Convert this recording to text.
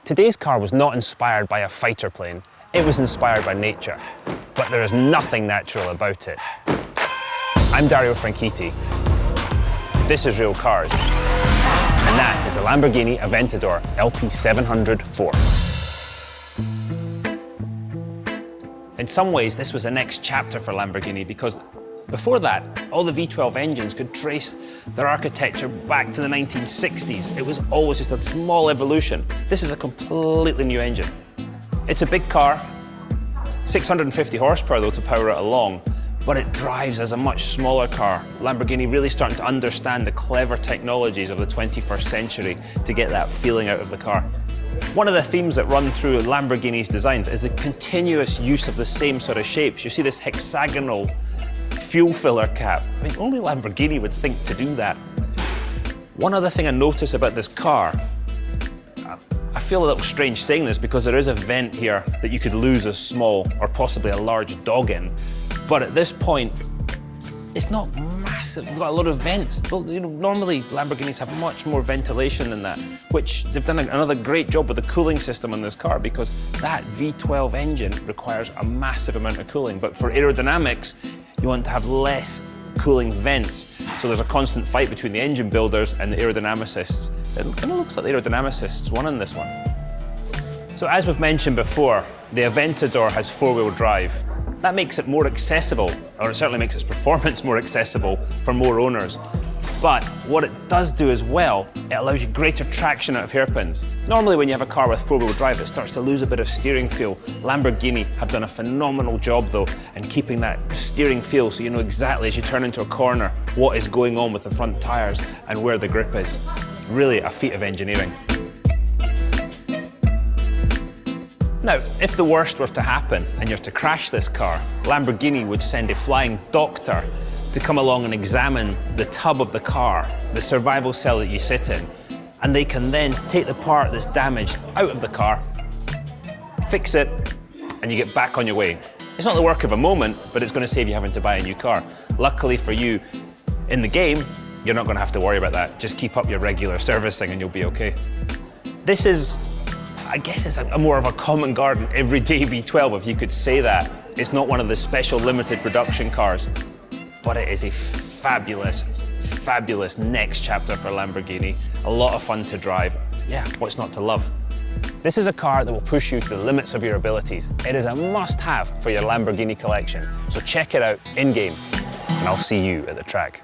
Today's car was not inspired by a fighter plane, it was inspired by nature. But there is nothing natural about it. I'm Dario Franchitti. This is Real Cars. And that is a Lamborghini Aventador LP 704. In some ways, this was the next chapter for Lamborghini because before that, all the V12 engines could trace their architecture back to the 1960s. It was always just a small evolution. This is a completely new engine. It's a big car, 650 horsepower though to power it along, but it drives as a much smaller car. Lamborghini really starting to understand the clever technologies of the 21st century to get that feeling out of the car. One of the themes that run through Lamborghini's designs is the continuous use of the same sort of shapes. You see this hexagonal fuel filler cap. I mean, only Lamborghini would think to do that. One other thing I noticed about this car, I feel a little strange saying this because there is a vent here that you could lose a small or possibly a large dog in. But at this point, it's not massive. It's got a lot of vents. You know, normally Lamborghinis have much more ventilation than that, which they've done another great job with the cooling system on this car because that V12 engine requires a massive amount of cooling. But for aerodynamics, you want to have less cooling vents. So there's a constant fight between the engine builders and the aerodynamicists. It kind of looks like the aerodynamicists won on this one. So as we've mentioned before, the Aventador has four-wheel drive. That makes it more accessible, or it certainly makes its performance more accessible for more owners. But what it does do as well, it allows you greater traction out of hairpins. Normally when you have a car with four-wheel drive, it starts to lose a bit of steering feel. Lamborghini have done a phenomenal job though in keeping that steering feel so you know exactly as you turn into a corner what is going on with the front tires and where the grip is. Really a feat of engineering. Now, if the worst were to happen and you're to crash this car, Lamborghini would send a flying doctor to come along and examine the tub of the car, the survival cell that you sit in, and they can then take the part that's damaged out of the car, fix it, and you get back on your way. It's not the work of a moment, but it's going to save you having to buy a new car. Luckily for you, in the game, you're not going to have to worry about that. Just keep up your regular servicing and you'll be okay. This is, I guess it's a more of a common garden everyday V12, if you could say that. It's not one of the special limited production cars, but it is a fabulous, fabulous next chapter for Lamborghini. A lot of fun to drive. Yeah, what's not to love? This is a car that will push you to the limits of your abilities. It is a must-have for your Lamborghini collection. So check it out in-game, and I'll see you at the track.